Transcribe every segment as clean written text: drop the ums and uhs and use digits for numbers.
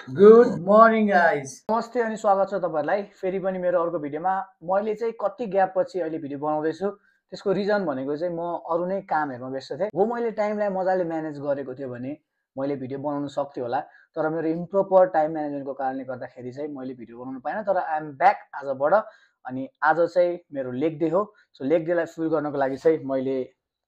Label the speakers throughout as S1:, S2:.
S1: Good morning guys.
S2: नमस्ते अनि स्वागत छ तपाईँहरूलाई फेरि पनि मेरो अर्को भिडियोमा। मैले चाहिँ कति ग्याप पछि अहिले भिडियो बनाउँदैछु त्यसको रिजन भनेको चाहिँ म अरू नै कामहरूमा व्यस्त थिएँ। हो मैले टाइमलाई मजाले म्यानेज गरेको थियो भने मैले भिडियो बनाउन सक्थेँ होला, तर मेरो इम्प्रोपर टाइम म्यानेजमेन्टको कारणले गर्दाखेरि चाहिँ मैले भिडियो बनाउनु पाइनँ। तर आई एम ब्याक आजबाट। अनि आज चाहिँ मेरो लेग डे हो। सो लेग डेलाई फुल गर्नको लागि चाहिँ मैले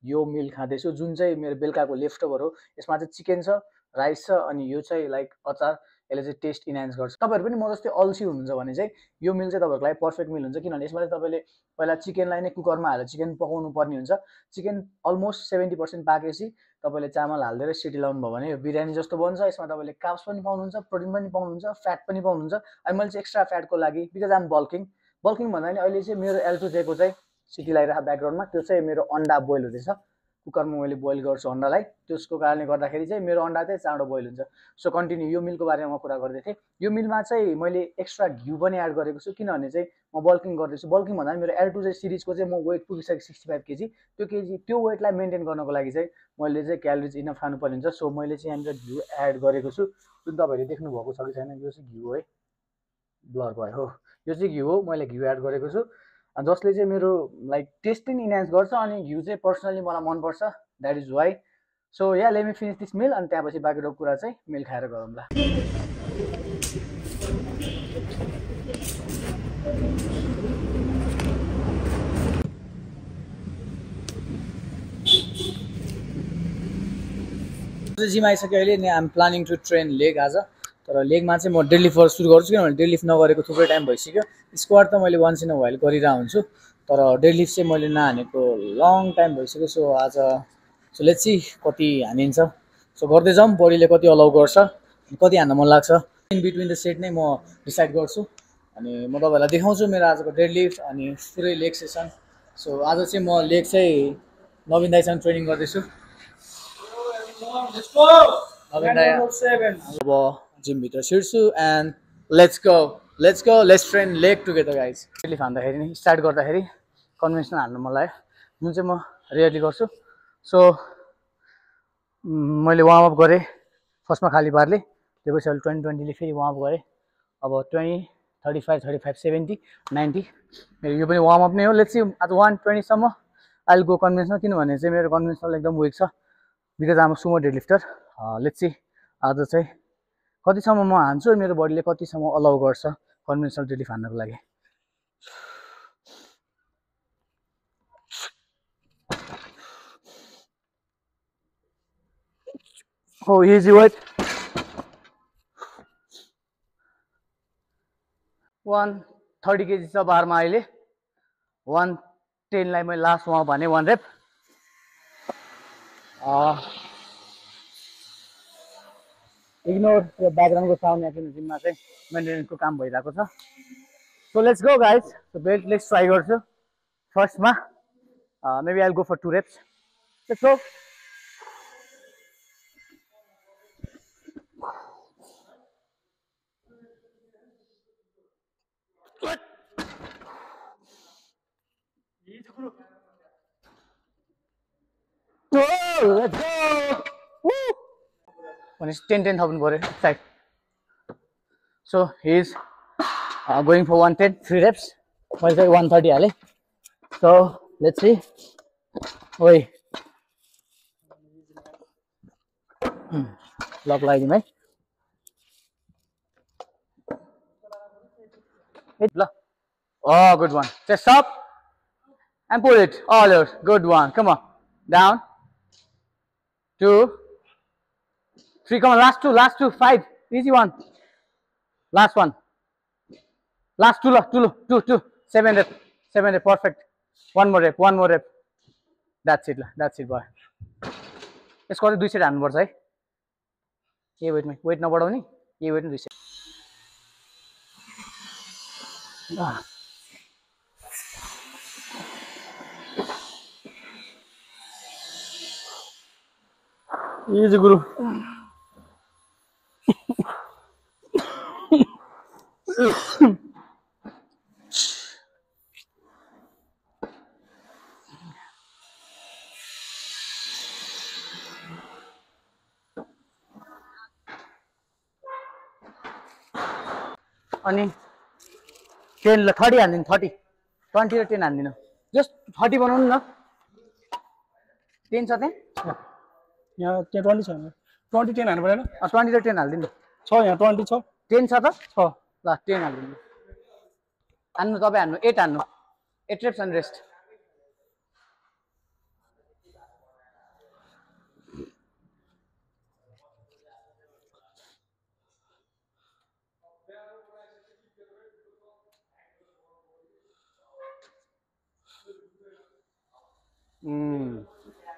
S2: यो मिल खाँदैछु, जुन चाहिँ मेरो बेलुकाको लेफ्ट ओभर हो। यसमा चाहिँ चिकन छ, राइस छ, अनि यो चाहिँ लाइक अचार। यसले चाहिँ टेस्ट इन्हान्स गर्छ। तपाईँहरू पनि म जस्तै अल्छी हुनुहुन्छ भने चाहिँ यो मिल चाहिँ तपाईँहरूको लागि पर्फेक्ट मिल हुन्छ, किनभने यसमा चाहिँ तपाईँले पहिला चिकनलाई नै कुकरमा हालेर चिकन पकाउनु पर्ने हुन्छ। चिकन अलमोस्ट 70% पाकेपछि तपाईँले चामल हालिदिएर सिटी लाउनु भयो भने यो बिरयानी जस्तो बन्छ। यसमा तपाईँले कार्ब्स पनि पाउनुहुन्छ, प्रोटिन पनि पाउनुहुन्छ, फ्याट पनि पाउनुहुन्छ। अनि मैले चाहिँ एक्स्ट्रा फ्याटको लागि बिकज आम बल्किङ भन्दा नि अहिले चाहिँ मेरो एल्टुजेको चाहिँ सिटी लगाइरहेको ब्याकग्राउन्डमा त्यो चाहिँ मेरो अन्डा बोइल हुँदैछ। कुकरमा मैले बोइल गर्छु अन्डालाई, त्यसको कारणले गर्दाखेरि चाहिँ मेरो अन्डा चाहिँ चाँडो बोइल हुन्छ। सो कन्टिन्यू यो मिलको बारेमा म कुरा गर्दै थिएँ। यो मिलमा चाहिँ मैले एक्स्ट्रा घिउ पनि एड गरेको छु, किनभने चाहिँ म बल्किङ गर्दैछु। बल्किङ भन्दा मेरो एल टू चाहिँ सिरिजको चाहिँ म वेट पुगिसकेँ 65 केजी। त्यो वेटलाई मेन्टेन गर्नको लागि चाहिँ मैले चाहिँ क्यालोरिज इनफ खानुपर्ने हुन्छ। सो मैले चाहिँ यहाँनिर घिउ एड गरेको छु, जुन तपाईँहरूले देख्नुभएको छ कि छैन। यो चाहिँ घिउ है, ब्लर भयो हो, यो चाहिँ घिउ हो। मैले घिउ एड गरेको छु जसले चाहिँ मेरो लाइक टेस्ट पनि इन्हान्स गर्छ। अनि घिउ चाहिँ पर्सनली मलाई मनपर्छ, that is why. So yeah let me finish this meal, अनि त्यहाँपछि बाँकी कुरा चाहिँ मिल खाएर गरौँला।
S1: जिम आइसक्यो अहिले नि। I'm planning to train leg आज। तर लेगमा चाहिँ म डेडलिफ्ट सुरु गर्छु, किनभने डेडलिफ्ट नगरेको थुप्रै टाइम भइसक्यो। स्क्वाड त मैले वान्स इन अ वाइल गरिरहेको हुन्छु, तर डेडलिफ्ट चाहिँ मैले नहानेको लङ टाइम भइसक्यो। सो लेट्स सी कति हानिन्छ। सो गर्दै जाउँ, बडीले कति अलाउ गर्छ, कति हान्न मन लाग्छ। इन बिट्विन द सेट नै म डिसाइड गर्छु, अनि म तपाईँहरूलाई देखाउँछु मेरो आजको डेडलिफ्ट अनि पुरै लेग सेसन। सो आज चाहिँ म लेग चाहिँ नवीन दाइसँग ट्रेनिङ गर्दैछु। अब जिमभित्र छिर्छु and let's train leg together guys. Deadlift हान्दाखेरि नि स्टार्ट गर्दाखेरि कन्भेन्सनल हान्नु मन लाग्यो, जुन चाहिँ म रेयरली गर्छु। सो मैले वार्मअप गरेँ फर्स्टमा खाली पारले, त्यसपछि अहिले 20-20ले फेरि वार्मअप गरेँ। अब 20, 35, 35, 70, 90 मेरो यो पनि वार्मअप नै हो। लेट्स सी आज 120सम्म आई विल गो कन्भेन्सनल, किनभने चाहिँ मेरो कन्भेन्सनल एकदम विक छ because I'm sumo deadlifter. Let's see आज चाहिँ कतिसम्म म हान्छु, मेरो बडीले कतिसम्म अलाउ गर्छ कन्भेन्सनल डेडलिफ्ट हान्नको लागि। हो इजी वेट 130 केजी छ बारमा अहिले। 110लाई मैले लास्ट वार्मअप भने 1 रेप। इग्नोर त्यो ब्याकग्राउन्डको साउन्ड यहाँ, किन जिममा चाहिँ मेन्टेनेन्सको काम भइरहेको छ। So let's go guys. So belt legs try गर्छु फर्स्टमा। Maybe I will go for 2 reps. Let's go. Let's go. Woo. भनेपछि 10-10 थप्नु पऱ्यो side. So he is going for 110 3 reps. मैले चाहिँ 130 हालेँ। So let's see. ओइ लक लगाइदिउँ है ल। Oh, good one. Chest up and pull it all out. Good one. Come on. Down. 2, 3. Come on. Last two. 5. Easy one. Last one. Last two. 2. 7 rep. 7 rep. Perfect. One more rep. That's it. Boy. यसको चाहिँ 2 set हान्नुपर्छ है। यही वेटमा, weight नबढाउने, यही वेटमा 2 set. Easy गुरु।
S2: अनि 10 ल 30 हान्दिनु 30 20 र 10 हान्दिनु just 30 बनाउनु न 10 छ त्यहाँ
S3: यहाँ त्यहाँ 20 छ 20 10 हान्नु परेन
S2: 20 र 10 हाल्दिनु
S3: छ यहाँ 20 छ
S2: 10 छ त
S3: छ
S2: ल 10 हाल्दिनु हान्नु तपाईँ हान्नु 8 हान्नु 8 reps and rest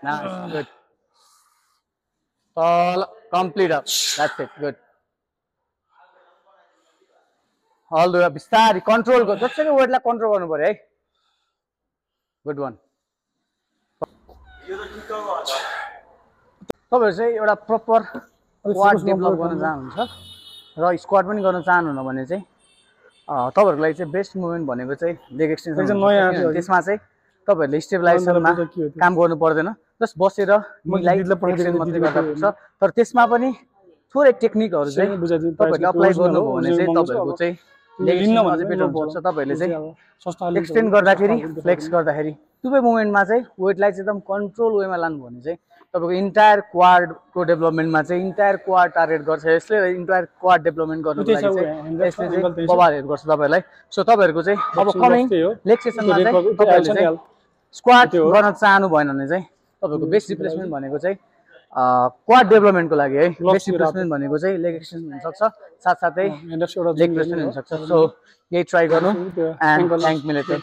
S2: nice good all complete up that's it good all the way बिस्तारै कन्ट्रोल गर्नु जसरी वेटलाई कन्ट्रोल गर्नु पर्यो है गुड वान तपाईहरु चाहिँ एउटा प्रपर क्वाड डेभलप गर्न चाहनुहुन्छ र स्क्वाड पनि गर्न चाहनुहुन्न भने चाहिँ तपाईहरुको लागि चाहिँ बेस्ट मुभमेन्ट भनेको चाहिँ लेग एक्सटेन्सन त्यसमा चाहिँ तपाईहरुले स्टेबलाइजेसनमा काम गर्नु पर्दैन जस्ट बसेर निलाई एक्सटेन्सन मात्रै गर्दा हुन्छ तर त्यसमा पनि थोरै टेक्निकहरु चाहिँ तपाईहरुले अप्लाई गर्नुभयो भने चाहिँ तपाईहरुको चाहिँ लेग एक्सटेन्सन अझै बेटर हुन्छ तपाईहरुले चाहिँ एक्सटेन्ड गर्दाखेरि फ्लेक्स गर्दाखेरि दुवै मोमेन्टमा चाहिँ वेटलाई चाहिँ एकदम कन्ट्रोल वेमा लानु भने चाहिँ तपाईको इन्टायर क्वाडको डेभलपमेन्टमा चाहिँ इन्टायर क्वाड टार्गेट गर्छ यसले इन्टायर क्वाड डेभलपमेन्ट गर्नुको लागि चाहिँ यसले चाहिँ बबालहरु गर्छ तपाईहरुलाई सो तपाईहरुको चाहिँ अब कमिङ लेग सेसनमा चाहिँ तपाईहरुले चाहिँ स्क्वाड गर्न चाहनु भएन भने चाहिँ तपाईको बेस्ट रिप्लेसमेन्ट भनेको चाहिँ क्वाड डेभलपमेन्टको लागि है बेस्ट रिप्लेसमेन्ट भनेको चाहिँ लेग एक्सटेन्सन हुन सक्छ साथसाथै लेग प्रेस पनि हुन सक्छ सो यही ट्राई गर्नु एन्ड थ्यांक मिलेटे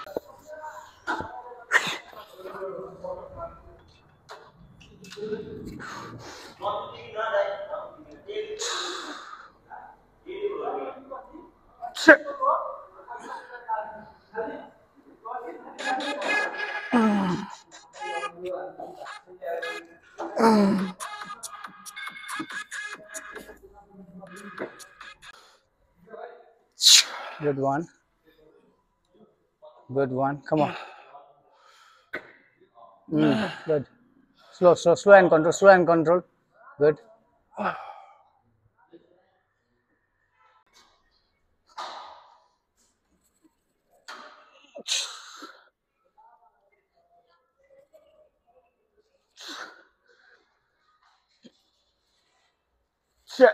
S2: Good one. Good one. Come on. Good. Slow and control. Slow and control. Good. Shit.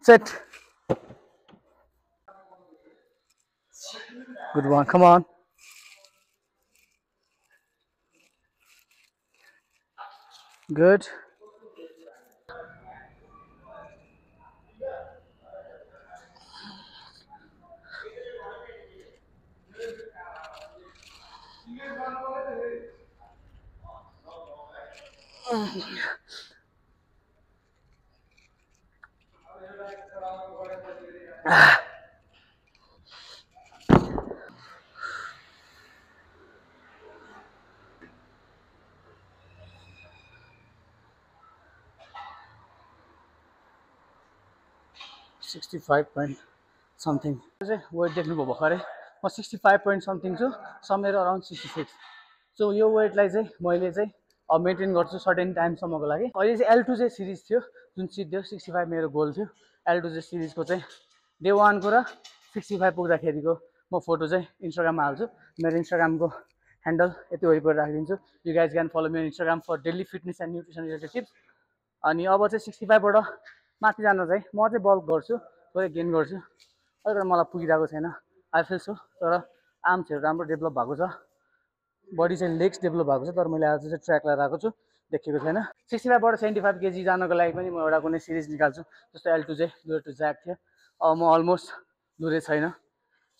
S2: That's it. Good one. Come on. Good. $65 point something. Weight देख्नुभयो भर्खरै म 65 point something छु somewhere around 66. So यो वेटलाई चाहिँ मैले चाहिँ maintain गर्छु certain टाइमसम्मको लागि अहिले चाहिँ L2 चाहिँ सिरिज थियो जुन सिद्धो 65 मेरो गोल थियो L2 चाहिँ सिरिजको चाहिँ डे 1 को र 65 पुग्दाखेरिको म फोटो चाहिँ इन्स्टाग्राममा हाल्छु मेरो इन्स्टाग्रामको ह्यान्डल यति वरिपरि राखिदिन्छु you guys can follow me on Instagram for daily fitness and nutrition related tips अनि अब चाहिँ 65 बाट माथि जान चाहिँ म चाहिँ बल्क गर्छु थोरै गेन गर्छु अहिले मलाई पुगिरहेको छैन आई फिल सो तर आर्म्सहरू राम्रो डेभलप भएको छ बडी चाहिँ लेग्स डेभलप भएको छ तर मैले आज चाहिँ ट्र्याक लगाएको छु देखेको छैन 65 बाट 75 केजी जानको लागि पनि म एउटा कुनै सिरिज निकाल्छु जस्तो L2 चाहिँ लुरे टु ज्याक थियो अब म अलमोस्ट लुरे छैन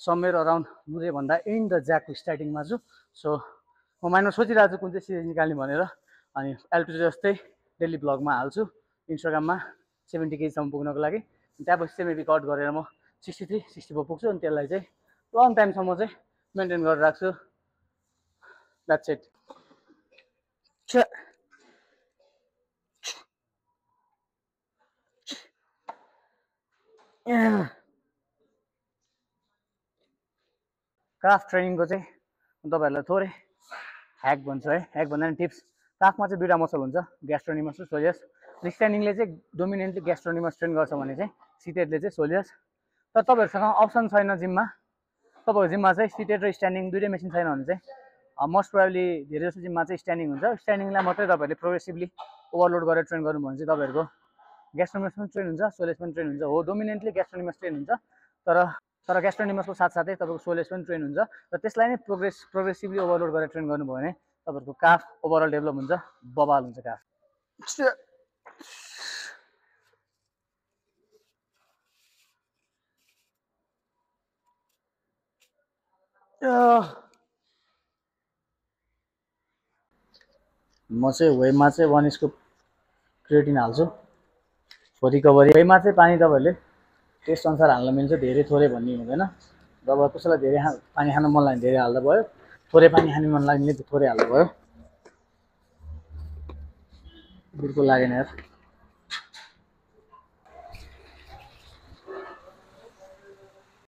S2: समवेयर अराउन्ड लुरे भन्दा इन द ज्याकको स्टार्टिङमा छु सो म माइन्डमा सोचिरहेको छु कुन चाहिँ सिरिज निकाल्ने भनेर अनि L2 जस्तै डेली ब्लगमा हाल्छु इन्स्टाग्राममा 70 केजीसम्म पुग्नको लागि त्यहाँपछि चाहिँ मेबी कट गरेर म 63 64 पुग्छु अनि त्यसलाई चाहिँ लङ टाइमसम्म चाहिँ मेन्टेन गरेर राख्छु द्याट्स इट क्राफ्ट ट्रेनिङको चाहिँ तपाईँहरूलाई थोरै ह्याक भन्छ है, ह्याक भन्दा नि टिप्स। काफमा चाहिँ दुईवटा मसल हुन्छ, ग्यास्ट्रोनिमस र सोलियस। स्ट्यान्डिङले चाहिँ डोमिनेन्टली ग्यास्ट्रोनिमस ट्रेन गर्छ भने चाहिँ सिटेडले चाहिँ सोलियस। तर तपाईँहरूसँग अप्सन छैन जिममा, तपाईँको जिममा चाहिँ सिटेड र स्ट्यान्डिङ दुइटै मेसिन छैन भने चाहिँ मोस्ट प्रोबेबली धेरै जस्तो जिममा चाहिँ स्ट्यान्डिङ हुन्छ। स्ट्यान्डिङलाई मात्रै तपाईँहरूले प्रोग्रेसिभली ओभरलोड गरेर ट्रेन गर्नुभयो भने चाहिँ तपाईँहरूको ग्यास्ट्रोनिमस पनि ट्रेन हुन्छ, सोलियस पनि ट्रेन हुन्छ। हो डोमिनेन्टली ग्यास्ट्रोनिमस ट्रेन हुन्छ, तर ग्यास्ट्रोनिमसको साथसाथै तपाईँको सोलियस पनि ट्रेन हुन्छ र त्यसलाई नै प्रोग्रेसिभली ओभरलोड गरेर ट्रेन गर्नुभयो भने तपाईँहरूको काफ ओभरअल डेभलप हुन्छ, बबाल हुन्छ काफ। म चाहिँ वेमा चाहिँ 1 स्कुप क्रिएटिन हाल्छु फर रिकभरी। वेमा चाहिँ पानी तपाईँहरूले टेस्ट अनुसार हाल्न मिल्छ, धेरै थोरै भन्ने हुँदैन। जब कसैलाई धेरै पानी खान मन लाग्यो धेरै हाल्दा भयो, थोरै पानी खानु मन लाग्नेले थोरै हाल्दा भयो। बिल्कुल लागेन यार।